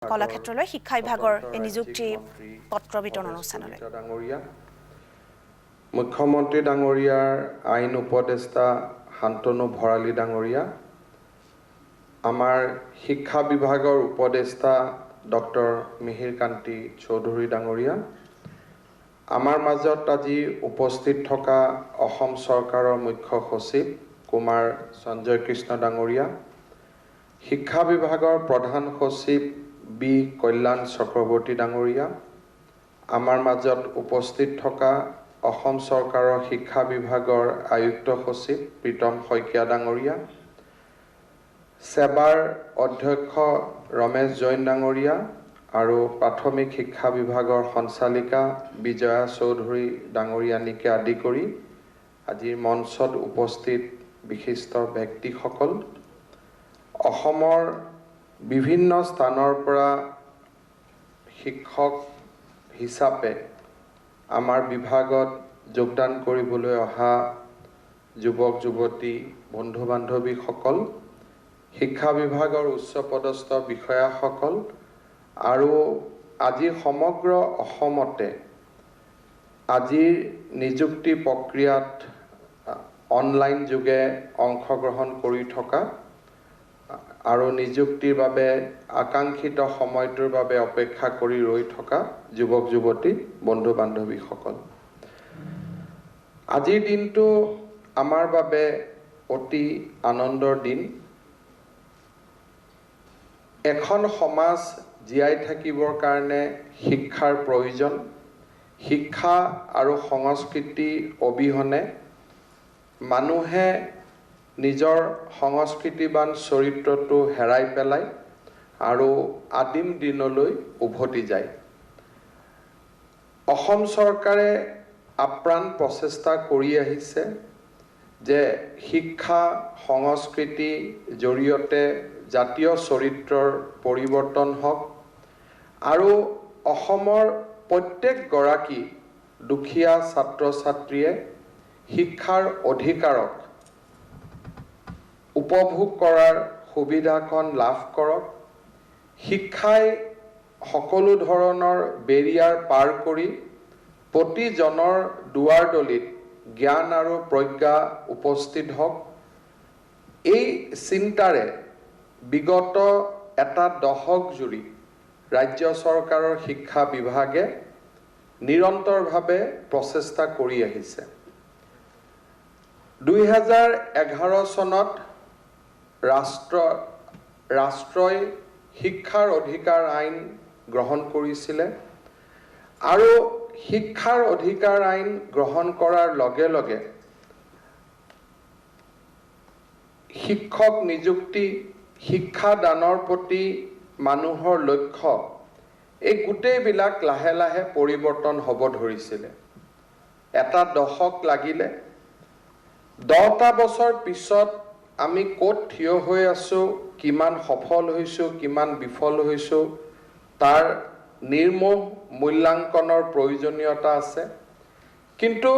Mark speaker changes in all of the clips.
Speaker 1: কলাক্ষেত্ৰলৈ শিক্ষা বিভাগৰ এই নিযুক্তি পত্ৰ বিতৰণ অনুষ্ঠানলৈ
Speaker 2: মুখ্যমন্ত্ৰী ডাঙৰীয়াৰ আইন উপদেষ্টা শান্তনু ভৰালী ডাঙৰীয়া, আমাৰ শিক্ষা বিভাগৰ উপদেষ্টা ডক্টৰ মিহিৰ কান্তি চৌধুৰী ডাঙৰীয়া, আমাৰ মাজত আজি উপস্থিত থকা অসম চৰকাৰৰ মুখ্য সচিব কুমাৰ সঞ্জয় কৃষ্ণ ডাঙৰীয়া, শিক্ষা বিভাগৰ প্ৰধান সচিব বি কল্যাণ চক্ৰৱৰ্তী ডাঙৰীয়া, আমাৰ মাজত উপস্থিত থকা অসম চৰকাৰৰ শিক্ষা বিভাগৰ আয়ুক্ত সচিব প্ৰীতম শইকীয়া ডাঙৰীয়া, সেবাৰ অধ্যক্ষ ৰমেশ জৈন ডাঙৰীয়া আৰু প্ৰাথমিক শিক্ষা বিভাগৰ সঞ্চালিকা বিজয়া চৌধুৰী ডাঙৰীয়ানীকে আদি কৰি আজিৰ মঞ্চত উপস্থিত বিশিষ্ট ব্যক্তিসকল, অসমৰ বিভিন্ন স্থানৰ পৰা শিক্ষক হিচাপে আমাৰ বিভাগত যোগদান কৰিবলৈ অহা যুৱক যুৱতী বন্ধু বান্ধৱীসকল, শিক্ষা বিভাগৰ উচ্চপদস্থ বিষয়াসকল আৰু আজি সমগ্ৰ অসমতে আজিৰ নিযুক্তি প্ৰক্ৰিয়াত অনলাইন যোগে অংশগ্ৰহণ কৰি থকা আৰু নিযুক্তিৰ বাবে আকাংক্ষিত সময়টোৰ বাবে অপেক্ষা কৰি ৰৈ থকা যুৱক যুৱতী বন্ধু বান্ধৱীসকল, আজিৰ দিনটো আমাৰ বাবে অতি আনন্দৰ দিন। এখন সমাজ জীয়াই থাকিবৰ কাৰণে শিক্ষাৰ প্ৰয়োজন। শিক্ষা আৰু সংস্কৃতি অবিহনে মানুহে নিজৰ সংস্কৃতিবান চৰিত্ৰটো হেৰাই পেলায় আৰু আদিম দিনলৈ উভতি যায়। অসম চৰকাৰে আপ্ৰাণ প্ৰচেষ্টা কৰি আহিছে যে শিক্ষা সংস্কৃতি জৰিয়তে জাতীয় চৰিত্ৰৰ পৰিৱৰ্তন হওক আৰু অসমৰ প্ৰত্যেকগৰাকী দুখীয়া ছাত্ৰ ছাত্ৰীয়ে শিক্ষাৰ অধিকাৰক উপভোগ কৰাৰ সুবিধাখন লাভ কৰক। শিক্ষাই সকলো ধৰণৰ বেৰিয়াৰ পাৰ কৰি প্ৰতিজনৰ দুৱাৰদলিত জ্ঞান আৰু প্ৰজ্ঞা উপস্থিত হওক, এই চিন্তাৰে বিগত এটা দশক জুৰি ৰাজ্য চৰকাৰৰ শিক্ষা বিভাগে নিৰন্তৰভাৱে প্ৰচেষ্টা কৰি আহিছে। 2011 চনত ৰাষ্ট্ৰই শিক্ষাৰ অধিকাৰ আইন গ্ৰহণ কৰিছিলে আৰু শিক্ষাৰ অধিকাৰ আইন গ্ৰহণ কৰাৰ লগে লগে শিক্ষক নিযুক্তি, শিক্ষা দানৰ প্ৰতি মানুহৰ লক্ষ্য, এই গোটেইবিলাক লাহে লাহে পৰিৱৰ্তন হ'ব ধৰিছিলে। এটা দশক লাগিলে। 10টা বছৰ পিছত আমি ক'ত থিয় হৈ আছোঁ, কিমান সফল হৈছোঁ, কিমান বিফল হৈছোঁ, তাৰ নিৰ্মোহ মূল্যাংকনৰ প্ৰয়োজনীয়তা আছে। কিন্তু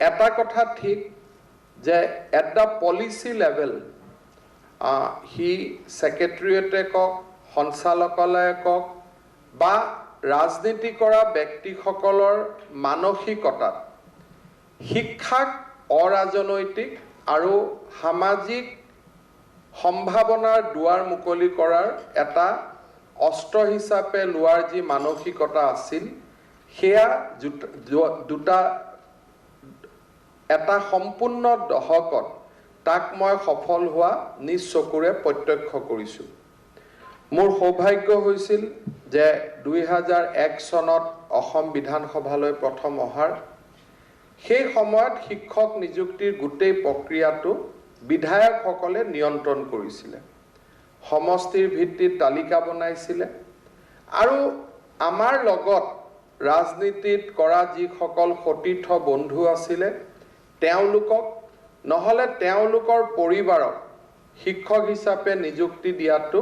Speaker 2: এটা কথা ঠিক যে এট দ্য পলিচি লেভেল সি ছেক্ৰেটেৰিয়েটে কওক, সঞ্চালকালয়ে কওক বা ৰাজনীতি কৰা ব্যক্তিসকলৰ মানসিকতাত শিক্ষাক অৰাজনৈতিক আৰু সামাজিক সম্ভাৱনাৰ দুৱাৰ মুকলি কৰাৰ এটা অস্ত্ৰ হিচাপে লোৱাৰ যি মানসিকতা আছিল, সেয়া এটা সম্পূৰ্ণ দশকত তাক মই সফল হোৱা নিজ চকুৰে প্ৰত্যক্ষ কৰিছোঁ। মোৰ সৌভাগ্য হৈছিল যে 2001 চনত অসম বিধানসভালৈ প্ৰথম অহাৰ সেই সময়ত শিক্ষক নিযুক্তিৰ গোটেই প্ৰক্ৰিয়াটো বিধায়কসকলে নিয়ন্ত্ৰণ কৰিছিলে, সমষ্টিৰ ভিত্তিত তালিকা বনাইছিলে আৰু আমাৰ লগত ৰাজনীতিত কৰা যিসকল সতীৰ্থ বন্ধু আছিলে তেওঁলোকক নহ'লে তেওঁলোকৰ পৰিবাৰক শিক্ষক হিচাপে নিযুক্তি দিয়াটো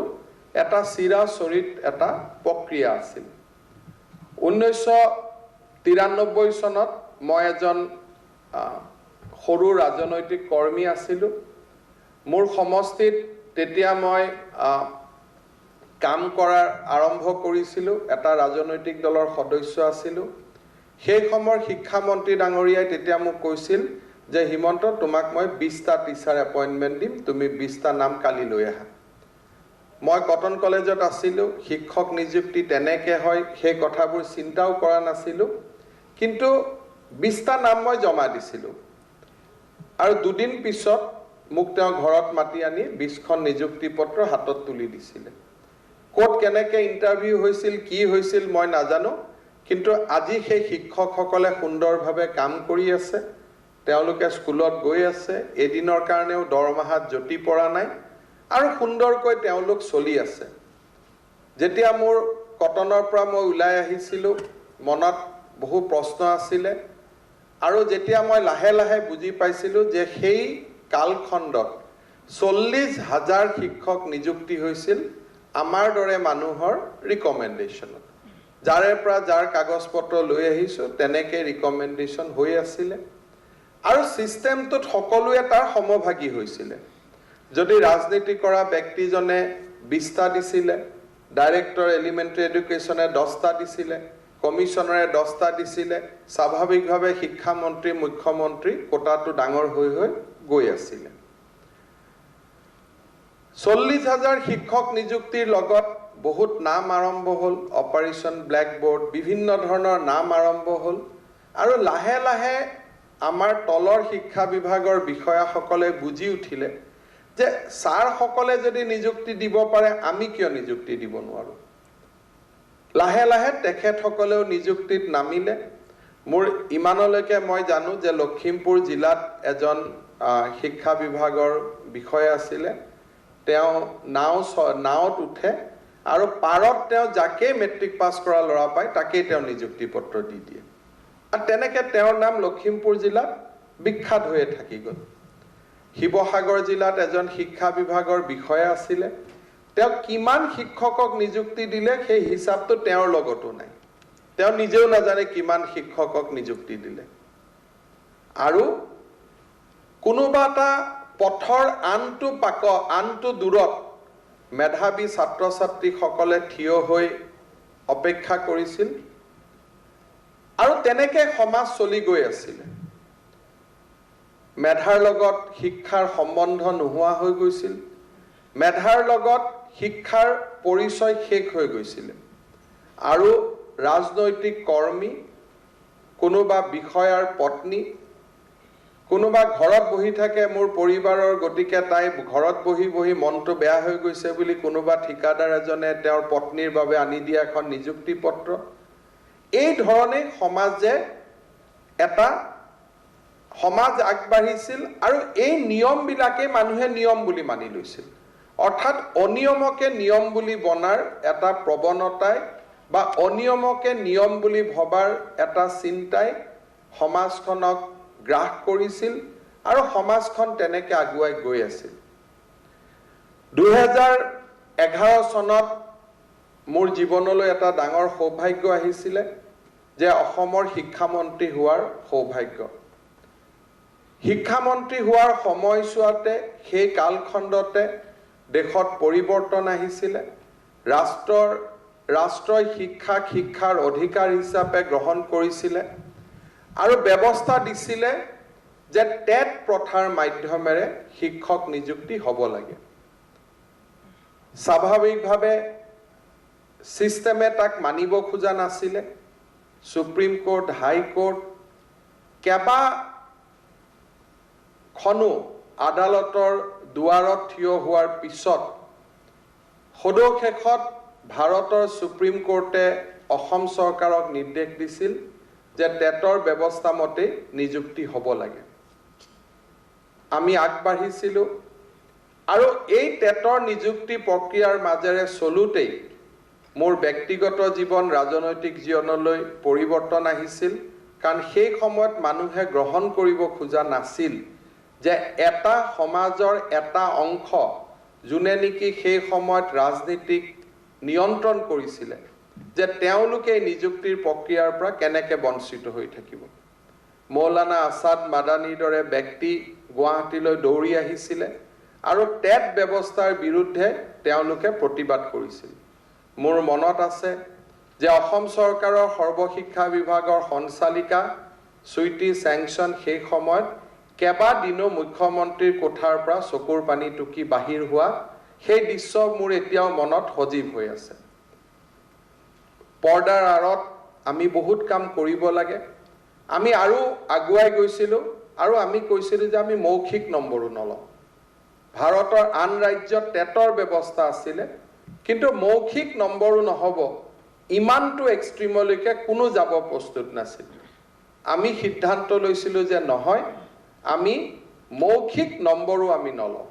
Speaker 2: এটা চিৰাচৰিত এটা প্ৰক্ৰিয়া আছিল। 1993 চনত মই এজন সৰু ৰাজনৈতিক কৰ্মী আছিলোঁ। মোৰ সমষ্টিত তেতিয়া মই কাম কৰাৰ আৰম্ভ কৰিছিলোঁ, এটা ৰাজনৈতিক দলৰ সদস্য আছিলোঁ। সেই সময়ৰ শিক্ষামন্ত্ৰী ডাঙৰীয়াই তেতিয়া মোক কৈছিল যে হিমন্ত, তোমাক মই 20টা টিচাৰ এপইণ্টমেণ্ট দিম, তুমি 20টা নাম কালি লৈ আহা। মই কটন কলেজত আছিলোঁ, শিক্ষক নিযুক্তি তেনেকৈ হয় সেই কথাবোৰ চিন্তাও কৰা নাছিলোঁ, কিন্তু 20টা নাম মই জমা দিছিলোঁ। আৰু দুদিন পিছত মোক তেওঁ ঘৰত মাতি আনি 20খন নিযুক্তি পত্ৰ হাতত তুলি দিছিলে। ক'ত কেনেকৈ ইণ্টাৰভিউ হৈছিল, কি হৈছিল মই নাজানো, কিন্তু আজি সেই শিক্ষকসকলে সুন্দৰভাৱে কাম কৰি আছে, তেওঁলোকে স্কুলত গৈ আছে, এদিনৰ কাৰণেও দৰমহাত জটি পৰা নাই আৰু সুন্দৰকৈ তেওঁলোক চলি আছে। যেতিয়া মোৰ কটনৰ পৰা মই ওলাই আহিছিলোঁ, মনত বহু প্ৰশ্ন আছিলে, আৰু যেতিয়া মই লাহে লাহে বুজি পাইছিলোঁ যে সেই কালখণ্ডত 40,000 শিক্ষক নিযুক্তি হৈছিল আমাৰ দৰে মানুহৰ ৰিকমেণ্ডেশ্যনত। যাৰে পৰা যাৰ কাগজ পত্ৰ লৈ আহিছোঁ তেনেকৈ ৰিকমেণ্ডেশ্যন হৈ আছিলে, আৰু ছিষ্টেমটোত সকলোৱে তাৰ সমভাগী হৈছিলে। যদি ৰাজনীতি কৰা ব্যক্তিজনে 20টা দিছিলে, ডাইৰেক্টৰ এলিমেণ্টাৰী এডুকেশ্যনে 10টা দিছিলে, কমিশ্যনাৰে 10টা দিছিলে, স্বাভাৱিকভাৱে শিক্ষামন্ত্ৰী মুখ্যমন্ত্ৰী কোটাটো ডাঙৰ হৈ হৈ গৈ আছিলে। 40,000 শিক্ষক নিযুক্তিৰ লগত বহুত নাম আৰম্ভ হ'ল, অপাৰেশ্যন ব্লেকবোৰ্ড, বিভিন্ন ধৰণৰ নাম আৰম্ভ হ'ল, আৰু লাহে লাহে আমাৰ তলৰ শিক্ষা বিভাগৰ বিষয়াসকলে বুজি উঠিলে যে ছাৰসকলে যদি নিযুক্তি দিব পাৰে আমি কিয় নিযুক্তি দিব নোৱাৰোঁ। লাহে লাহে তেখেতসকলেও নিযুক্তিত নামিলে। মোৰ ইমানলৈকে মই জানো যে লখিমপুৰ জিলাত এজন শিক্ষা বিভাগৰ বিষয়া আছিলে, তেওঁ নাৱত উঠে আৰু পাৰত তেওঁ যাকেই মেট্ৰিক পাছ কৰা ল'ৰা পায় তাকেই তেওঁ নিযুক্তি পত্ৰ দি দিয়ে। আৰু তেনেকৈ তেওঁৰ নাম লখিমপুৰ জিলাত বিখ্যাত হৈয়ে থাকি গ'ল। শিৱসাগৰ জিলাত এজন শিক্ষা বিভাগৰ বিষয়া আছিলে, তেওঁ কিমান শিক্ষকক নিযুক্তি দিলে সেই হিচাপটো তেওঁৰ লগতো নাই, তেওঁ নিজেও নাজানে কিমান শিক্ষকক নিযুক্তি দিলে। আৰু কোনোবা এটা পথৰ আনটো দূৰত মেধাৱী ছাত্ৰ ছাত্ৰীসকলে থিয় হৈ অপেক্ষা কৰিছিল, আৰু তেনেকৈ সমাজ চলি গৈ আছিলে। মেধাৰ লগত শিক্ষাৰ সম্বন্ধ নোহোৱা হৈ গৈছিল, মেধাৰ লগত শিক্ষাৰ পৰিচয় শেষ হৈ গৈছিলে, আৰু ৰাজনৈতিক কৰ্মী, কোনোবা বিষয়াৰ পত্নী, কোনোবা ঘৰত বহি থাকে মোৰ পৰিবাৰৰ, গতিকে তাই ঘৰত বহি বহি মনটো বেয়া হৈ গৈছে বুলি কোনোবা ঠিকাদাৰ এজনে তেওঁৰ পত্নীৰ বাবে আনি দিয়া এখন নিযুক্তি পত্ৰ। এই ধৰণে সমাজ আগবাঢ়িছিল, আৰু এই নিয়মবিলাকেই মানুহে নিয়ম বুলি মানি লৈছিল। অৰ্থাৎ অনিয়মকে নিয়ম বুলি বনাৰ এটা প্ৰৱণতাই বা অনিয়মকে নিয়ম বুলি ভবাৰ এটা চিন্তাই সমাজখনক গ্ৰাস কৰিছিল, আৰু সমাজখন তেনেকৈ আগুৱাই গৈ আছিল। 2011 চনত মোৰ জীৱনলৈ এটা ডাঙৰ সৌভাগ্য আহিছিলে যে অসমৰ শিক্ষামন্ত্ৰী হোৱাৰ সৌভাগ্য। শিক্ষামন্ত্ৰী হোৱাৰ সময়ছোৱাতে সেই কালখণ্ডতে দেশত পৰিৱৰ্তন আহিছিলে। ৰাষ্ট্ৰই শিক্ষাৰ অধিকাৰ হিচাপে গ্ৰহণ কৰিছিলে, আৰু ব্যৱস্থা দিছিলে যে টেট প্ৰথাৰ মাধ্যমেৰে শিক্ষক নিযুক্তি হ'ব লাগে। স্বাভাৱিকভাৱে ছিষ্টেমে তাক মানিব খোজা নাছিলে। সুপ্ৰিম কোৰ্ট, হাইকোৰ্ট, কেইবাখনো আদালতৰ দুৱাৰত থিয় হোৱাৰ পিছত সদশেষত ভাৰতৰ সুপ্ৰিম কোৰ্টে অসম চৰকাৰক নিৰ্দেশ দিছিল যে টেটৰ ব্যৱস্থা মতে নিযুক্তি হ'ব লাগে। আমি আগবাঢ়িছিলোঁ, আৰু এই টেটৰ নিযুক্তি প্ৰক্ৰিয়াৰ মাজেৰে চলোতেই মোৰ ব্যক্তিগত জীৱন, ৰাজনৈতিক জীৱনলৈ পৰিৱৰ্তন আহিছিল। কাৰণ সেই সময়ত মানুহে গ্ৰহণ কৰিব খোজা নাছিল যে এটা সমাজৰ এটা অংশ যোনে নেকি সেই সময়ত ৰাজনীতিক নিয়ন্ত্ৰণ কৰিছিলে, যে তেওঁলোকে নিযুক্তিৰ প্ৰক্ৰিয়াৰ পৰা কেনেকৈ বঞ্চিত হৈ থাকিব। মৌলানা আছাদ মাদানীৰ দৰে ব্যক্তি গুৱাহাটীলৈ দৌৰি আহিছিলে, আৰু টেট ব্যৱস্থাৰ বিৰুদ্ধে তেওঁলোকে প্ৰতিবাদ কৰিছিল। মোৰ মনত আছে যে অসম চৰকাৰৰ সৰ্বশিক্ষা বিভাগৰ সঞ্চালিকা সুইটি চেংচন সেই সময়ত কেইবাদিনো মুখ্যমন্ত্ৰীৰ কোঠাৰ পৰা চকুৰ পানী টুকি বাহিৰ হোৱা সেই দৃশ্য মোৰ এতিয়াও মনত সজীৱ হৈ আছে। পৰ্দাৰ আঁৰত আমি বহুত কাম কৰিব লাগে, আমি আৰু আগুৱাই গৈছিলোঁ আৰু আমি কৈছিলোঁ যে আমি মৌখিক নম্বৰো নলওঁ। ভাৰতৰ আন ৰাজ্যত টেটৰ ব্যৱস্থা আছিলে, কিন্তু মৌখিক নম্বৰো নহ'ব ইমানটো এক্সট্ৰিমলৈকে কোনো যাব প্ৰস্তুত নাছিল। আমি সিদ্ধান্ত লৈছিলোঁ যে নহয়, আমি মৌখিক নম্বৰো আমি নলওঁ।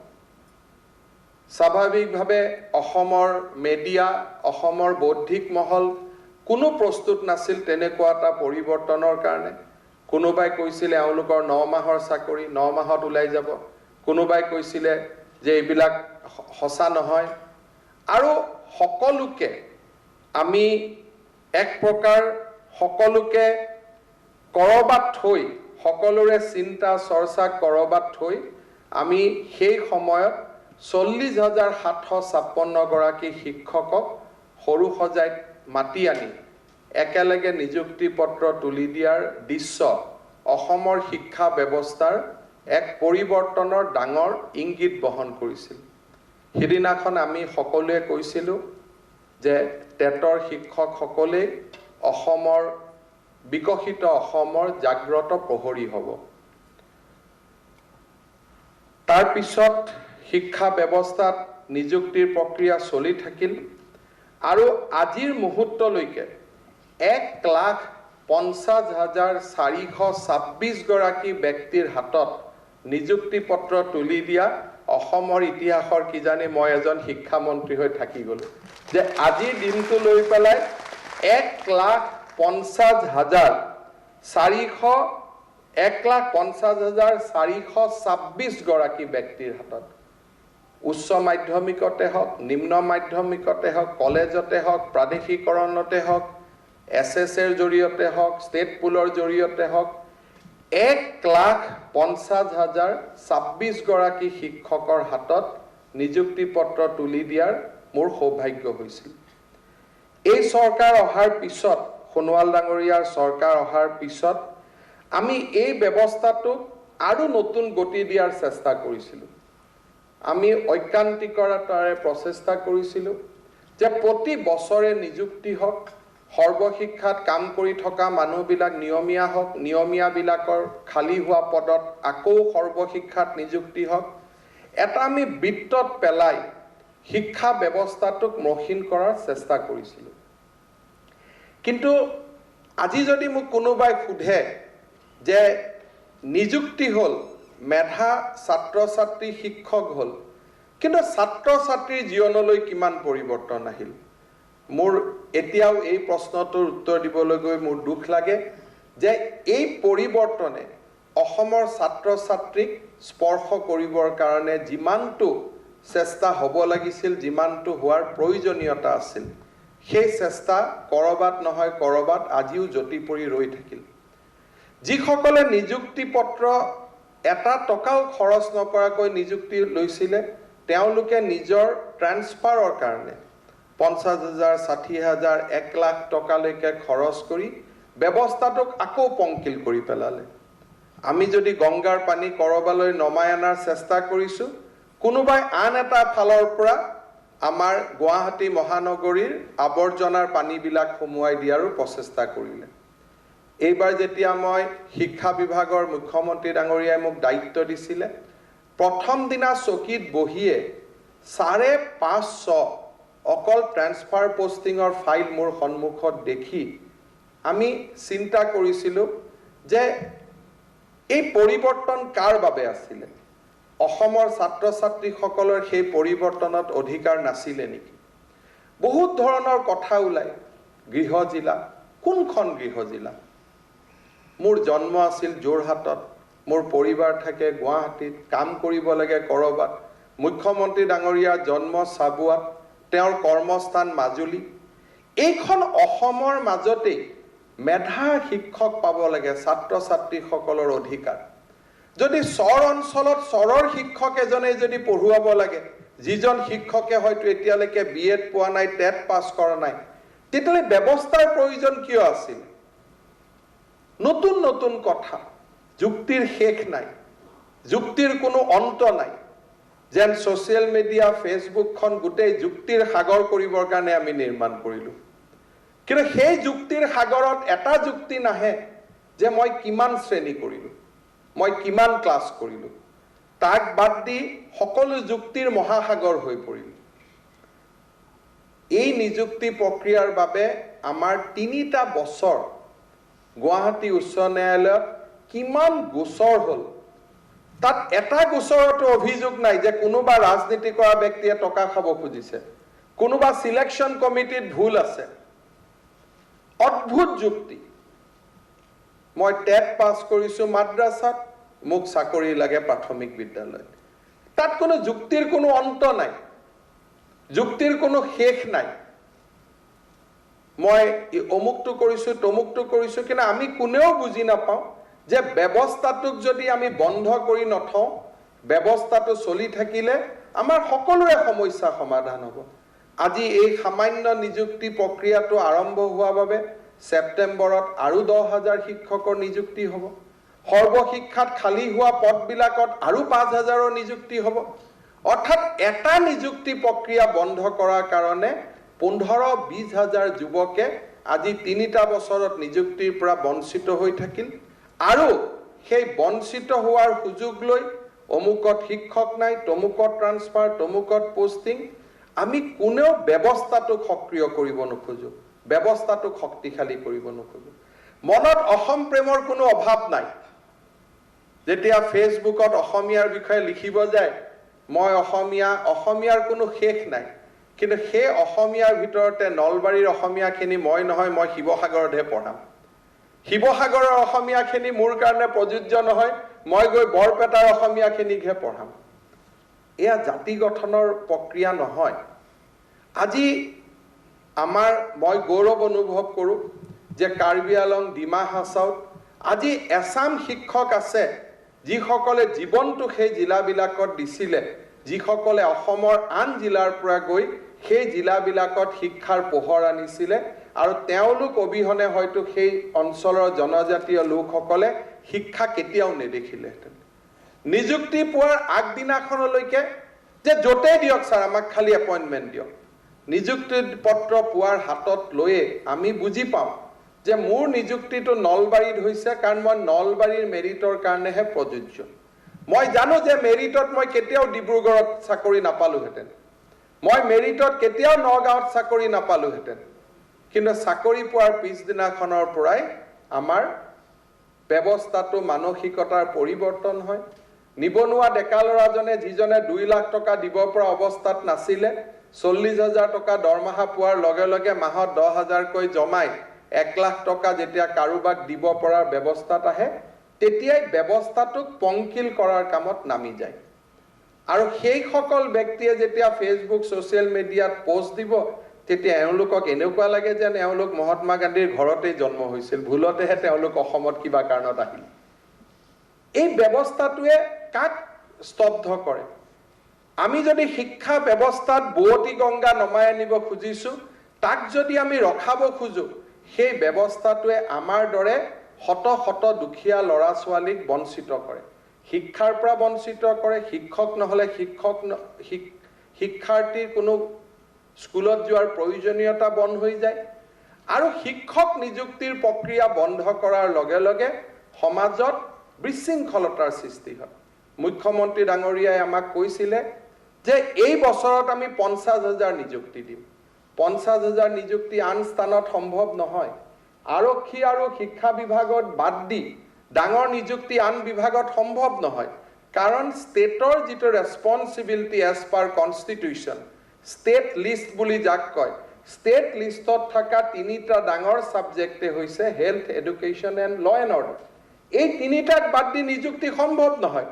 Speaker 2: স্বাভাৱিকভাৱে অসমৰ মেডিয়া, অসমৰ বৌদ্ধিক মহল কোনো প্ৰস্তুত নাছিল তেনেকুৱা এটা পৰিৱৰ্তনৰ কাৰণে। কোনোবাই কৈছিলে এওঁলোকৰ 9 মাহৰ চাকৰি, 9 মাহত ওলাই যাব। কোনোবাই কৈছিলে যে এইবিলাক সঁচা নহয়। আৰু সকলোকে আমি এক প্ৰকাৰ সকলোকে কৰবাত থৈ, সকলোৰে চিন্তা চৰ্চা কৰবাত থৈ আমি সেই সময়ত 40,756 গৰাকী শিক্ষকক সৰু সজাইত মাতি আনি একেলগে নিযুক্তি পত্ৰ তুলি দিয়াৰ দৃশ্য অসমৰ শিক্ষা ব্যৱস্থাৰ এক পৰিৱৰ্তনৰ ডাঙৰ ইংগিত বহন কৰিছিল। সিদিনাখন আমি সকলোৱে কৈছিলোঁ যে টেটৰ শিক্ষকসকলেই অসমৰ বিকশিত অসমৰ জাগ্ৰত প্ৰহৰী হ'ব। তাৰ পিছত শিক্ষা ব্যৱস্থাত নিযুক্তিৰ প্ৰক্ৰিয়া চলি থাকিল আৰু আজিৰ মুহূৰ্তলৈকে 1,50,426 গৰাকী ব্যক্তিৰ হাতত নিযুক্তি পত্ৰ তুলি দিয়া অসমৰ ইতিহাসৰ কিজানি মই এজন শিক্ষামন্ত্ৰী হৈ থাকি গ'লো যে আজিৰ দিনটো লৈ পেলাই 1,50,426 গৰাকী ব্যক্তিৰ হাতত উচ্চ মাধ্যমিকতে হওক, নিম্ন মাধ্যমিকতে হওক, কলেজতে হওক, প্ৰাদেশিকৰণতে হওক, SSৰ জৰিয়তে হওক, ষ্টেট পুলৰ জৰিয়তে হওক 1,50,026 গৰাকী শিক্ষকৰ হাতত নিযুক্তি পত্ৰ তুলি দিয়াৰ মোৰ সৌভাগ্য হৈছিল। এই চৰকাৰ অহাৰ পিছত, সোণোৱাল ডাঙৰীয়াৰ চৰকাৰ অহাৰ পিছত আমি এই ব্যৱস্থাটোক আৰু নতুন গতি দিয়াৰ চেষ্টা কৰিছিলোঁ। আমি ঐকান্তিকতাৰে প্ৰচেষ্টা কৰিছিলোঁ যে প্ৰতি বছৰে নিযুক্তি হওক, সৰ্বশিক্ষাত কাম কৰি থকা মানুহবিলাক নিয়মীয়া হওক, নিয়মীয়াবিলাকৰ খালী হোৱা পদত আকৌ সৰ্বশিক্ষাত নিযুক্তি হওক। এটা আমি বৃত্তত পেলাই শিক্ষা ব্যৱস্থাটোক মসৃণ কৰাৰ চেষ্টা কৰিছিলোঁ। কিন্তু আজি যদি মোক কোনোবাই সোধে যে নিযুক্তি হ'ল, মেধা ছাত্ৰ ছাত্ৰী শিক্ষক হ'ল, কিন্তু ছাত্ৰ ছাত্ৰীৰ জীৱনলৈ কিমান পৰিৱৰ্তন আহিল? মোৰ এতিয়াও এই প্ৰশ্নটোৰ উত্তৰ দিবলৈ গৈ মোৰ দুখ লাগে যে এই পৰিৱৰ্তনে অসমৰ ছাত্ৰ ছাত্ৰীক স্পৰ্শ কৰিবৰ কাৰণে যিমানটো চেষ্টা হ'ব লাগিছিল, যিমানটো হোৱাৰ প্ৰয়োজনীয়তা আছিল, সেই চেষ্টা কৰবাত নহয় কৰবাত আজিও যতি পৰি ৰৈ থাকিল। যিসকলে নিযুক্তি পত্ৰ এটা টকাও খৰচ নকৰাকৈ নিযুক্তি লৈছিলে, তেওঁলোকে নিজৰ ট্ৰান্সফাৰৰ কাৰণে 50,000, 60,000, 1 লাখ টকালৈকে খৰচ কৰি ব্যৱস্থাটোক আকৌ পংকিল কৰি পেলালে। আমি যদি গংগাৰ পানী কৰবালৈ নমাই অনাৰ চেষ্টা কৰিছোঁ, কোনোবাই আন এটা ফালৰ পৰা আমাৰ গুৱাহাটী মহানগৰীৰ আৱৰ্জনাৰ পানীবিলাক সোমোৱাই দিয়াৰো প্ৰচেষ্টা কৰিলে। এইবাৰ যেতিয়া মই শিক্ষা বিভাগৰ মুখ্যমন্ত্ৰী ডাঙৰীয়াই মোক দায়িত্ব দিছিলে, প্ৰথম দিনা চকীত বহিয়ে 550 অকল ট্ৰান্সফাৰ পোষ্টিঙৰ ফাইল মোৰ সন্মুখত দেখি আমি চিন্তা কৰিছিলোঁ যে এই পৰিৱৰ্তন কাৰ বাবে আছিলে? অসমৰ ছাত্ৰ ছাত্ৰীসকলৰ সেই পৰিৱৰ্তনত অধিকাৰ নাছিলে নেকি? বহুত ধৰণৰ কথা ওলায়। গৃহ জিলা, কোনখন গৃহ জিলা? মোৰ জন্ম আছিল যোৰহাটত, মোৰ পৰিবাৰ থাকে গুৱাহাটীত, কাম কৰিব লাগে কৰবাত। মুখ্যমন্ত্ৰী ডাঙৰীয়াৰ জন্ম চাবুৱাত, তেওঁৰ কৰ্মস্থান মাজুলী। এইখন অসমৰ মাজতেই মেধা শিক্ষক পাব লাগে, ছাত্ৰ ছাত্ৰীসকলৰ অধিকাৰ। যদি চৰ অঞ্চলত চৰৰ শিক্ষক এজনে যদি পঢ়ুৱাব লাগে, যিজন শিক্ষকে হয়তো এতিয়ালৈকে বিএড পোৱা নাই, টেট পাছ কৰা নাই, তেতিয়াহ'লে ব্যৱস্থাৰ প্ৰয়োজন কিয় আছিল? নতুন নতুন কথা, যুক্তিৰ শেষ নাই, যুক্তিৰ কোনো অন্ত নাই। যেন ছ'চিয়েল মিডিয়া, ফেচবুকখন গোটেই যুক্তিৰ সাগৰ কৰিবৰ কাৰণে আমি নিৰ্মাণ কৰিলোঁ। কিন্তু সেই যুক্তিৰ সাগৰত এটা যুক্তি নাহে যে মই কিমান শ্ৰেণী কৰিলোঁ, মই কিমান ক্লাছ কৰিলোঁ। তাক বাদ দি সকলো যুক্তিৰ মহাসাগৰ হৈ পৰিল। এই নিযুক্তি প্ৰক্ৰিয়াৰ বাবে আমাৰ 3টা বছৰ গুৱাহাটী উচ্চ ন্যায়ালয়ত কিমান গোচৰ হ'ল, তাত এটা গোচৰতো অভিযোগ নাই যে কোনোবা ৰাজনীতি কৰা ব্যক্তিয়ে টকা খাব খুজিছে, কোনোবা সিলেকশ্যন কমিটিত ভুল আছে। অদ্ভুত যুক্তি। মই টেট পাছ কৰিছোঁ মাদ্ৰাছাত, মোক চাকৰি লাগে প্ৰাথমিক বিদ্যালয়ত। তাত কোনো যুক্তিৰ কোনো অন্ত নাই, যুক্তিৰ কোনো শেষ নাই। মই অমুকটো কৰিছোঁ, তমুকটো কৰিছোঁ, কিন্তু আমি কোনেও বুজি নাপাওঁ যে ব্যৱস্থাটোক যদি আমি বন্ধ কৰি নথওঁ, ব্যৱস্থাটো চলি থাকিলে আমাৰ সকলোৰে সমস্যা সমাধান হ'ব। আজি এই সামান্য নিযুক্তি প্ৰক্ৰিয়াটো আৰম্ভ হোৱা বাবে ছেপ্টেম্বৰত আৰু 10,000 শিক্ষকৰ নিযুক্তি হ'ব। সৰ্বশিক্ষাত খালী হোৱা পদবিলাকত আৰু 5,000ৰ নিযুক্তি হ'ব। অৰ্থাৎ এটা নিযুক্তি প্ৰক্ৰিয়া বন্ধ কৰাৰ কাৰণে 15-20 হাজাৰ যুৱকে আজি 3টা বছৰত নিযুক্তিৰ পৰা বঞ্চিত হৈ থাকিল। আৰু সেই বঞ্চিত হোৱাৰ সুযোগ লৈ অমুকত শিক্ষক নাই, তমুকত ট্ৰান্সফাৰ, তমুকত পোষ্টিং। আমি কোনেও ব্যৱস্থাটোক সক্ৰিয় কৰিব নোখোজো, ব্যৱস্থাটোক শক্তিশালী কৰিব নোখোজো। মনত অসম প্ৰেমৰ কোনো অভাৱ নাই। যেতিয়া ফেচবুকত অসমীয়াৰ বিষয়ে লিখিব যায়, মই অসমীয়াৰ কোনো শেষ নাই। কিন্তু সেই অসমীয়াৰ ভিতৰতে নলবাৰীৰ অসমীয়াখিনি মই নহয়, মই শিৱসাগৰতহে পঢ়াম। শিৱসাগৰৰ অসমীয়াখিনি মোৰ কাৰণে প্ৰযোজ্য নহয়, মই গৈ বৰপেটাৰ অসমীয়াখিনিকহে পঢ়াম। এয়া জাতি গঠনৰ প্ৰক্ৰিয়া নহয়। আজি মই গৌৰৱ অনুভৱ কৰোঁ যে কাৰ্বি আলং, ডিমা হাছাওত আজি এছাম শিক্ষক আছে যিসকলে জীৱনটো সেই জিলাবিলাকত দিছিলে, যিসকলে অসমৰ আন জিলাৰ পৰা গৈ সেই জিলাবিলাকত শিক্ষাৰ পোহৰ আনিছিলে। আৰু তেওঁলোক অবিহনে হয়তো সেই অঞ্চলৰ জনজাতীয় লোকসকলে শিক্ষা কেতিয়াও নেদেখিলেহেঁতেন। নিযুক্তি পোৱাৰ আগদিনাখনলৈকে যে য'তেই দিয়ক ছাৰ, আমাক খালি এপইণ্টমেণ্ট দিয়ক, নিযুক্তি পত্ৰ পোৱাৰ হাতত লৈয়ে আমি বুজি পাওঁ যে মোৰ নিযুক্তিটো নলবাৰীত হৈছে কাৰণ মই নলবাৰীৰ মেৰিটৰ কাৰণেহে প্ৰযোজ্য। মই জানো যে মেৰিটত মই কেতিয়াও ডিব্ৰুগড়ত চাকৰি নাপালোহেঁতেন, মই মেৰিটত কেতিয়াও নগাঁৱত চাকৰি নাপালোহেঁতেন। কিন্তু চাকৰি পোৱাৰ পিছদিনাখনৰ পৰাই আমাৰ ব্যৱস্থাটো, মানসিকতাৰ পৰিৱৰ্তন হয়। নিবনুৱা ডেকা ল'ৰাজনে যিজনে 2 লাখ টকা দিব পৰা অৱস্থাত নাছিলে, 40,000 টকা দৰমহা পোৱাৰ লগে লগে মাহত 10,000কৈ জমাই 1 লাখ টকা যেতিয়া কাৰোবাক দিব পৰাৰ ব্যৱস্থাত আহে, তেতিয়াই ব্যৱস্থাটোক পংকিল কৰাৰ কামত নামি যায়। আৰু সেইসকল ব্যক্তিয়ে যেতিয়া ফেচবুক, ছ'চিয়েল মিডিয়াত পোষ্ট দিব, তেতিয়া এওঁলোকক এনেকুৱা লাগে যেন এওঁলোক মহাত্মা গান্ধীৰ ঘৰতেই জন্ম হৈছিল, ভুলতেহে তেওঁলোক অসমত কিবা কাৰণত আহিল। এই ব্যৱস্থাটোৱে কাক স্তব্ধ কৰে? আমি যদি শিক্ষা ব্যৱস্থাত বোৱতী গংগা নমাই আনিব খুজিছোঁ, তাক যদি আমি ৰখাব খোজোঁ, সেই ব্যৱস্থাটোৱে আমাৰ দৰে শত শত দুখীয়া ল'ৰা ছোৱালীক বঞ্চিত কৰে, শিক্ষাৰ পৰা বঞ্চিত কৰে। শিক্ষক নহ'লে শিক্ষাৰ্থীৰ কোনো স্কুলত যোৱাৰ প্ৰয়োজনীয়তা বন্ধ হৈ যায়। আৰু শিক্ষক নিযুক্তিৰ প্ৰক্ৰিয়া বন্ধ কৰাৰ লগে লগে সমাজত বিশৃংখলতাৰ সৃষ্টি হয়। মুখ্যমন্ত্ৰী ডাঙৰীয়াই আমাক কৈছিলে যে এই বছৰত আমি 50,000 নিযুক্তি দিম। 50,000 নিযুক্তি আন স্থানত সম্ভৱ নহয়। আৰক্ষী আৰু শিক্ষা বিভাগত বাদ দি ডাঙৰ নিযুক্তি আন বিভাগত সম্ভৱ নহয়। কাৰণ ষ্টেটৰ যিটো responsibility as per constitution, state list বুলি যাক কয়, ষ্টেট লিষ্টত থকা 3টা ডাঙৰ ছাবজেক্টে হৈছে হেল্থ, এডুকেশ্যন এণ্ড ল এণ্ড অৰ্ডাৰ। এই 3টাক বাদ দি নিযুক্তি সম্ভৱ নহয়।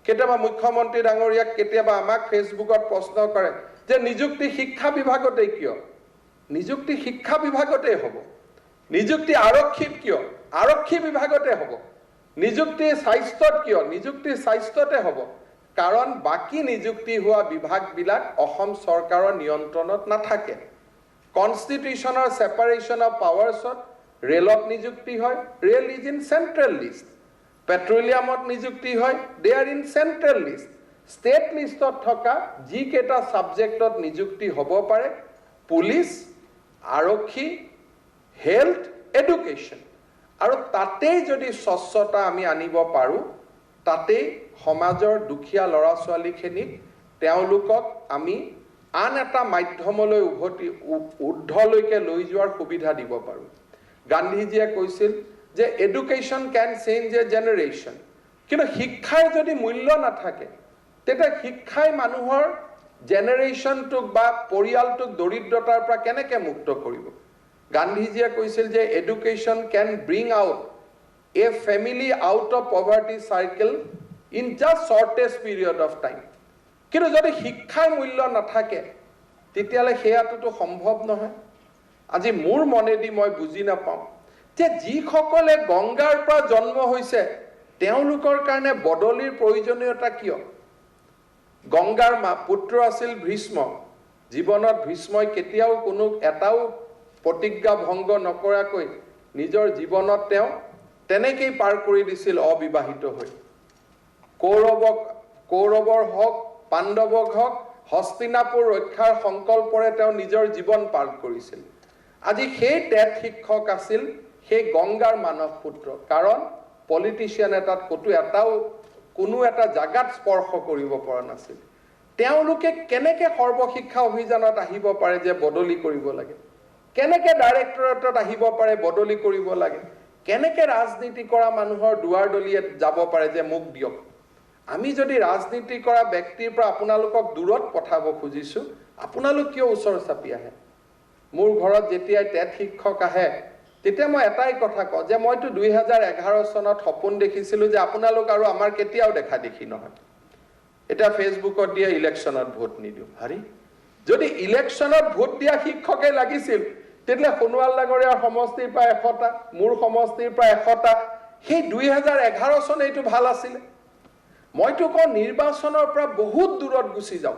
Speaker 2: কেতিয়াবা মুখ্যমন্ত্ৰী ডাঙৰীয়াক কেতিয়াবা আমাক ফেচবুকত প্ৰশ্ন কৰে যে নিযুক্তি শিক্ষা বিভাগতে কিয়? নিযুক্তি শিক্ষা বিভাগতে হ'ব। নিযুক্তি আৰক্ষীত কিয়? আৰক্ষী বিভাগতে হ'ব। নিযুক্তি স্বাস্থ্যত কিয়? নিযুক্তি স্বাস্থ্যতে হ'ব। কাৰণ বাকি নিযুক্তি হোৱা বিভাগবিলাক অসম চৰকাৰৰ নিয়ন্ত্ৰণত নাথাকে কনষ্টিটিউচনৰ সেপাৰেশন অফ পাৱাৰ্ছত ৰেলত নিযুক্তি হয় rail is in central list পেট্ৰলিয়ামত নিযুক্তি হয় they are in central list state লিষ্টত থকা যি কেটা সাবজেক্টত নিযুক্তি হ'ব পাৰে পুলিচ আৰক্ষী হেলথ এডুকেশ্যন আৰু তাতেই যদি স্বচ্ছতা আমি আনিব পাৰো তাতেই সমাজৰ দুখীয়া লৰা ছোৱালীখিনিক তেওঁলোকক আমি আন এটা মাধ্যমলৈ উদ্ধলৈকে লৈ যোৱাৰ সুবিধা দিব পাৰো গান্ধীজীয়ে কৈছিল যে education can change A generation কিন্তু শিক্ষাৰ যদি মূল্য নাথাকে তেতিয়া শিক্ষাই মানুহৰ জেনাৰেশ্যনটোক বা পৰিয়ালটোক দৰিদ্ৰতাৰ পৰা কেনেকৈ মুক্ত কৰিব গান্ধীজীয়ে কৈছিল যে education can bring out a family out of poverty cycle in just shortest period of time কিন্তু যদি শিক্ষাৰ মূল্য নাথাকে তেতিয়ালে হেয়াটো সম্ভৱ নহয় আজি মোৰ মনেদি মই বুজি নাপাওঁ যে যিসকলে গংগাৰ পৰা জন্ম হৈছে তেওঁলোকৰ কাৰণে বদলিৰ প্ৰয়োজনীয়তা কিয় গংগাৰ পুত্ৰ আছিল ভীষ্ম জীৱনত ভীষ্মই কেতিয়াও কোনো এটাও প্ৰতিজ্ঞা ভংগ নকৰাকৈ নিজৰ জীৱনত তেওঁ তেনেকেই পাৰ কৰি দিছিল অবিবাহিত হৈ কৌৰৱৰ হক পাণ্ডৱক হক হস্তিনাপুৰ ৰক্ষাৰ সংকল্পৰে তেওঁ নিজৰ জীৱন পাৰ কৰিছিল আজি সেই টেট শিক্ষক আছিল সেই গংগাৰ মানৱ পুত্ৰ কাৰণ পলিটিশিয়ান এটাত কোনো এটা জাগাত স্পৰ্শ কৰিব পৰা নাছিল তেওঁলোকে কেনেকে সৰ্বশিক্ষা অভিযানত আহিব পাৰে যে বদলি কৰিব লাগে কেনেকে ডাইৰেক্টৰেটত আহিব পাৰে বদলি কৰিব লাগে কেনেকে ৰাজনীতি কৰা মানুহৰ দুৱাৰ দলিয়ে যাব পাৰে যে মুখ দিয়ক আমি যদি ৰাজনীতি কৰা ব্যক্তিৰ পৰা আপোনালোকক দূৰত পঠাব খুজিছো আপোনালোক কিয় ওচৰ চাপি আহে মোৰ ঘৰত যেতিয়া টেট শিক্ষক আহে তেতিয়া মই এটাই কথা কওঁ যে মইতো 2011 চনত সপোন দেখিছিলো যে আপোনালোক আৰু আমাৰ কেতিয়াও দেখা দেখি নহয় এটা ফেসবুকত দিয়া ইলেকশনত ভোট নিদিও হাৰি যদি ইলেকশনত ভোট দিয়া শিক্ষকে লাগিছিল তেতিয়ালে সোণোৱাল নগৰীয়া সমষ্টিৰ পৰা 100টা মোৰ সমষ্টিৰ পৰা 100টা সেই 2011 চন এইটো ভাল আছিল মইতো কওঁ নিৰ্বাচনৰ পৰা বহুত দূৰত গুছি যাও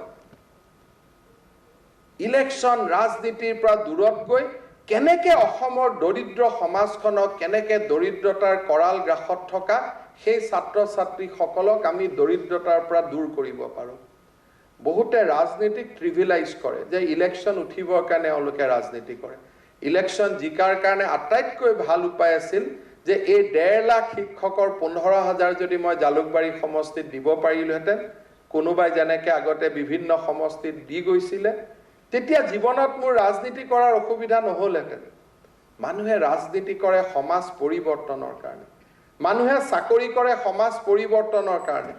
Speaker 2: ইলেকশন ৰাজনীতিৰ পৰা দূৰত গৈ কেনেকে অসমৰ দৰিদ্ৰ সমাজখনক কেনেকে দৰিদ্ৰতাৰ কৰাল গ্ৰাসত থকা সেই ছাত্ৰ ছাত্ৰী সকলক আমি দৰিদ্ৰতাৰ পৰা দূৰ কৰিব পাৰো বহুতে ৰাজনীতিক ট্ৰিভিলাইজ কৰে যে ইলেকশন উঠিবৰ কাৰণে তেওঁলোকে ৰাজনীতি কৰে ইলেকশন জিকাৰ কাৰণে আটাইতকৈ ভাল উপায় আছিল যে এই 1.5 লাখ শিক্ষকৰ 15,000 যদি মই জালুকবাৰী সমষ্টিত দিব পাৰিলোহেঁতেন কোনোবাই যেনেকৈ আগতে বিভিন্ন সমষ্টিত দি গৈছিলে তেতিয়া জীৱনত মোৰ ৰাজনীতি কৰাৰ অসুবিধা নহ'লহেঁতেন মানুহে ৰাজনীতি কৰে সমাজ পৰিৱৰ্তনৰ কাৰণে মানুহে চাকৰি কৰে সমাজ পৰিৱৰ্তনৰ কাৰণে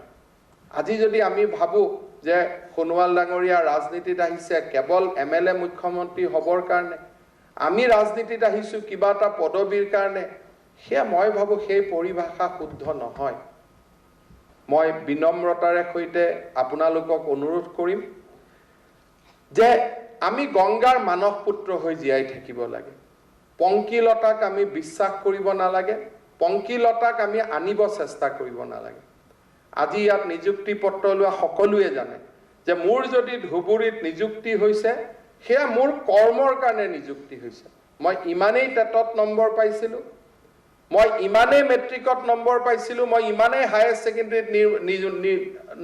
Speaker 2: আজি যদি আমি ভাবো যে সোণোৱাল ডাঙৰীয়া ৰাজনীতিত আহিছে কেৱল এমএলএ মুখ্যমন্ত্ৰী হ'বৰ কাৰণে আমি ৰাজনীতিত আহিছো কিবা এটা পদবীৰ কাৰণে হেয়া মই ভাবো সেই পৰিভাষা শুদ্ধ নহয় মই বিনম্ৰতাৰে সৈতে আপোনালোকক অনুৰোধ কৰিম যে আমি গংগাৰ মানৱ পুত্ৰ হৈ জীয়াই থাকিব লাগে পংকিলতাক আমি বিশ্বাস কৰিব নালাগে পংকিলতাক আমি আনিব চেষ্টা কৰিব নালাগে আজি ইয়াত নিযুক্তি পত্ৰ লোৱা সকলোৱে জানে যে মোৰ যদি ধুবুৰীত নিযুক্তি হৈছে হেয়া মোৰ কৰ্মৰ কাৰণে নিযুক্তি হৈছে মই ইমানেই টেটত নম্বৰ পাইছিলো মই ইমানেই মেট্ৰিকত নম্বৰ পাইছিলো মই ইমানেই হায়াৰ সেকেন্ডাৰীত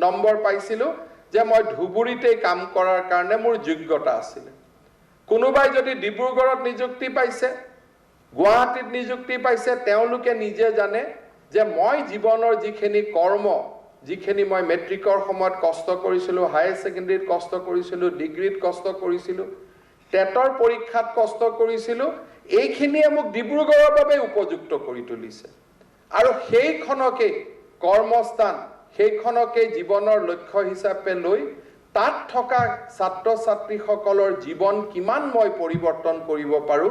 Speaker 2: নম্বৰ পাইছিলো যে মই ধুবুৰীতে কাম কৰাৰ কাৰণে মোৰ যোগ্যতা আছিল কোনোবাই যদি ডিব্ৰুগড়ত নিযুক্তি পাইছে গুৱাহাটীত নিযুক্তি পাইছে তেওঁলোকে নিজে জানে যে মই জীৱনৰ যিখিনি কৰ্ম যিখিনি মই মেট্ৰিকৰ সময়ত কষ্ট কৰিছিলো হায়াৰ সেকেন্ডাৰীত কষ্ট কৰিছিলো ডিগ্ৰীত কষ্ট কৰিছিলো টেটৰ পৰীক্ষাত কষ্ট কৰিছিলো এইখিনিয়ে মোক ডিব্ৰুগড়ৰ বাবে উপযুক্ত কৰি তুলিছে আৰু সেইখনকে কৰ্মস্থান সেইখনকে জীৱনৰ লক্ষ্য হিচাপে লৈ তাত থকা ছাত্ৰ ছাত্ৰীসকলৰ জীৱন কিমান মই পৰিৱৰ্তন কৰিব পাৰো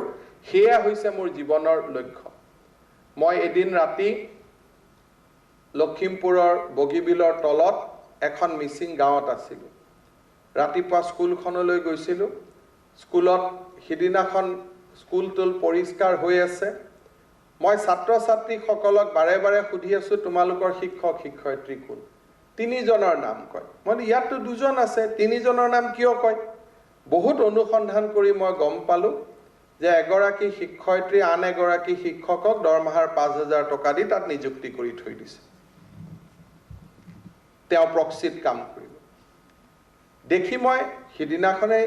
Speaker 2: হেয়া হৈছে মোৰ জীৱনৰ লক্ষ্য মই এদিন ৰাতি লখিমপুৰৰ বগীবিলৰ তলত এখন মিছিং গাঁৱত আছিলো ৰাতিপুৱা স্কুলখনলৈ গৈছিলো স্কুলত হিদিনাখন স্কুলটোল পৰিষ্কাৰ হৈ আছে মই ছাত্ৰ ছাত্ৰীসকলক বাৰে বাৰে সুধি আছো তোমালোকৰ শিক্ষক শিক্ষয়িত্ৰী কোন তিনিজনৰ নাম কয় মই ইয়াততো দুজন আছে তিনিজনৰ নাম কিয় কয় বহুত অনুসন্ধান কৰি মই গম পালো যে এগৰাকী শিক্ষয়িত্ৰী আন এগৰাকী শিক্ষকক দৰমহাৰ 5000 টকা দি তাত নিযুক্তি কৰি থৈ দিছে তেওঁ প্ৰক্সিত কাম কৰিব দেখি মই হিদিনাখনে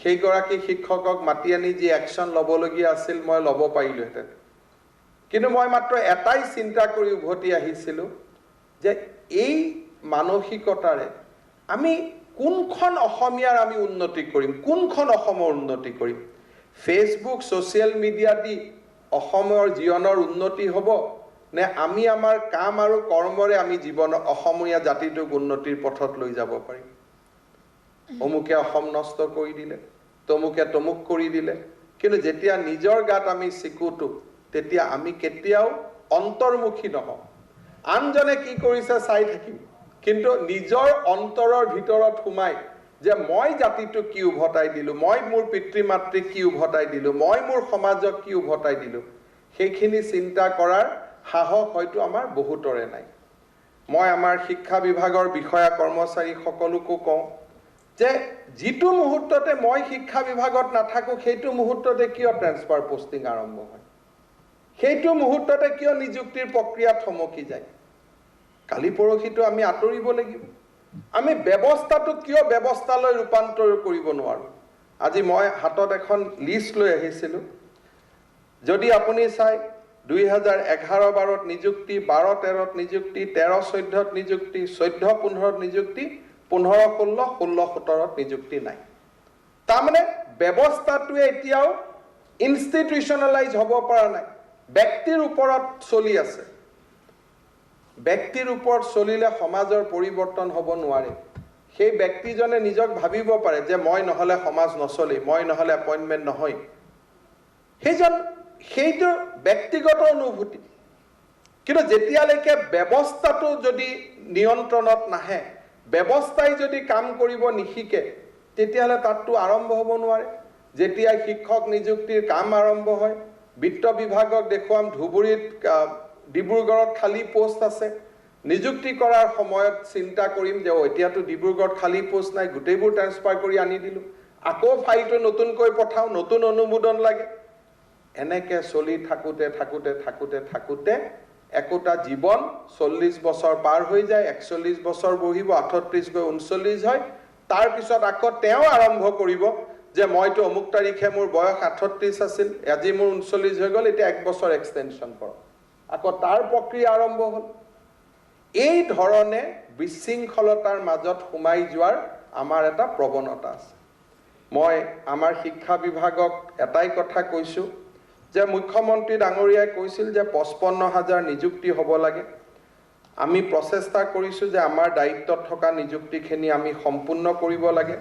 Speaker 2: সেই গৰাকী শিক্ষকক মাতি আনি যি একচন লবলগীয়া আছিল মই লব পাৰিলোহেঁতেন কিন্তু মই মাত্ৰ এটাই চিন্তা কৰি উভতি আহিছিল যে এই মানসিকতাৰে আমি কোনখন অসমীয়াৰ আমি উন্নতি কৰিম কোনখন অসমৰ উন্নতি কৰিম ফেসবুক সোশ্যাল মিডিয়া দি অসমৰ জীৱনৰ উন্নতি হ'ব নে আমি আমাৰ কাম আৰু কৰ্মৰে আমি জীৱন অসমীয়া জাতিটোক উন্নতিৰ পথত লৈ যাব পাৰিম অমুকে অসম নষ্ট কৰি দিলে তমুকে তমুক কৰি দিলে কিন্তু যেতিয়া নিজৰ গাত আমি সিকুটো তেতিয়া আমি কেতিয়াও অন্তৰ্মুখী নহওঁ আনজনে কি কৰিছে চাই থাকিম কিন্তু নিজৰ অন্তৰৰ ভিতৰত সোমাই যে মই জাতিটো কি উভতাই দিলো মই মোৰ পিতৃ মাতৃক কি উভতাই দিলো মই মোৰ সমাজক কি উভতাই দিলো সেইখিনি চিন্তা কৰাৰ সাহস হয়তো আমাৰ বহুতৰে নাই মই আমাৰ শিক্ষা বিভাগৰ বিষয়া কৰ্মচাৰী সকলোকো কওঁ যে যিটো মুহূৰ্ততে মই শিক্ষা বিভাগত নাথাকো সেইটো মুহূৰ্ততে কিয় ট্ৰান্সফাৰ পোষ্টিং আৰম্ভ হয় সেইটো মুহূৰ্ততে কিয় নিযুক্তিৰ প্ৰক্ৰিয়া থমকি যায় কালি পৰখিটো আমি আতৰিব লাগিব আমি ব্যৱস্থাটো কিয় ব্যৱস্থালৈ ৰূপান্তৰ কৰিব নোৱাৰো আজি মই হাতত এখন লিষ্ট লৈ আহিছিল যদি আপুনি চাই 2011-12 নিযুক্তি 12-13 নিযুক্তি 13-14 নিযুক্তি 14-15 নিযুক্তি 15-16 16-17 নিযুক্তি নাই তাৰমানে ব্যৱস্থাটোৱে এতিয়াও ইনষ্টিটিউচনেলাইজ হ'ব পৰা নাই ব্যক্তিৰ ওপৰত চলি আছে ব্যক্তিৰ ওপৰত চলিলে সমাজৰ পৰিৱৰ্তন হ'ব নোৱাৰে সেই ব্যক্তিজনে নিজক ভাবিব পাৰে যে মই নহলে সমাজ নচলে মই নহলে এপইন্টমেন্ট নহয় সেইটো ব্যক্তিগত অনুভূতি কিন্তু যেতিয়ালৈকে ব্যৱস্থাটো যদি নিয়ন্ত্ৰণত নাহে ব্যৱস্থাই যদি কাম কৰিব নিশিকে তেতিয়াহলে তাতটো আৰম্ভ হ'ব নোৱাৰে যেতিয়া শিক্ষক নিযুক্তিৰ কাম আৰম্ভ হয় বিত্ত বিভাগক দেখুৱাম ধুবুৰীত ডিব্ৰুগড়ত খালি পোষ্ট আছে নিযুক্তি কৰাৰ সময়ত চিন্তা কৰিম যে এতিয়াতো ডিব্ৰুগড়ত খালি পোষ্ট নাই গোটেইবোৰ ট্ৰান্সফাৰ কৰি আনি দিলো আকৌ ফাইলটো নতুনকৈ পঠাও নতুন অনুমোদন লাগে এনেকে চলি থাকুতে একোটা জীৱন 40 বছৰ পাৰ হৈ যায় 41 বছৰ বহিব 38 গৈ 39 হয় তাৰ পিছত আকৌ তেওঁ আৰম্ভ কৰিব যে মইতো অমুক তাৰিখে মোৰ বয়স 38 আছিল আজি মোৰ 39 হৈ গ'ল এতিয়া এক বছৰ এক্সটেনশন কৰক আকৌ তাৰ প্ৰক্ৰিয়া আৰম্ভ হ'ল এই ধৰণে বিশৃংখলতাৰ মাজত সোমাই যোৱাৰ আমাৰ এটা প্ৰৱণতা আছে মই আমাৰ শিক্ষা বিভাগক এটাই কথা কৈছো যে মুখ্যমন্ত্ৰী ডাঙৰীয়াই কৈছিল যে 55000 নিযুক্তি হ'ব লাগে আমি প্ৰচেষ্টা কৰিছো যে আমাৰ দায়িত্বত থকা নিযুক্তিখিনি আমি সম্পূৰ্ণ কৰিব লাগে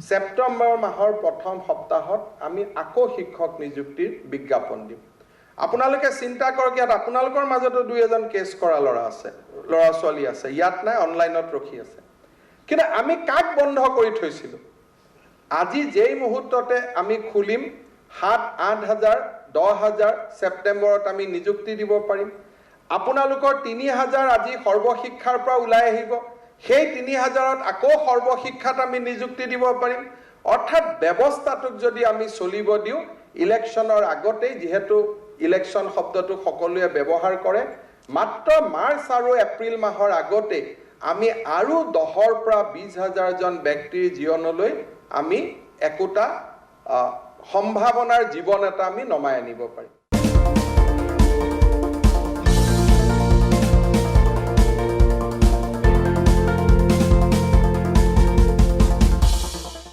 Speaker 2: সেপ্টেম্বৰ মাহৰ প্ৰথম সপ্তাহত আমি আকৌ শিক্ষক নিযুক্তিৰ বিজ্ঞাপন দিম আপোনালোকে চিন্তা কৰক ইয়াত আপোনালোকৰ মাজতো দুই এজন কেছ কৰা ল'ৰা ছোৱালী আছে ইয়াত নাই অনলাইনত ৰখি আছে কিন্তু আমি কাক বন্ধ কৰি থৈছিল আজি যেই মুহূৰ্ততে আমি খুলিম 7-8000 10000 সেপ্টেম্বৰত আমি নিযুক্তি দিব পাৰিম আপোনালোকৰ 3000 আজি সৰ্বশিক্ষাৰ পৰা ওলাই আহিব সেই 3000ত আকৌ সৰ্বশিক্ষাত আমি নিযুক্তি দিব পাৰিম অৰ্থাৎ ব্যৱস্থাটোক যদি আমি চলিব দিও ইলেকশ্যনৰ আগতে যেহেতু ইলেকশ্যন শব্দটো সকলোৱে ব্যৱহাৰ কৰে মাত্ৰ মাৰ্চ আৰু এপ্ৰিল মাহৰ আগতে আমি আৰু 10ৰ পৰা 20000 জন ব্যক্তিৰ জীৱনলৈ আমি একোটা সম্ভাৱনাৰ জীৱন এটা আমি নমাই আনিব পাৰিম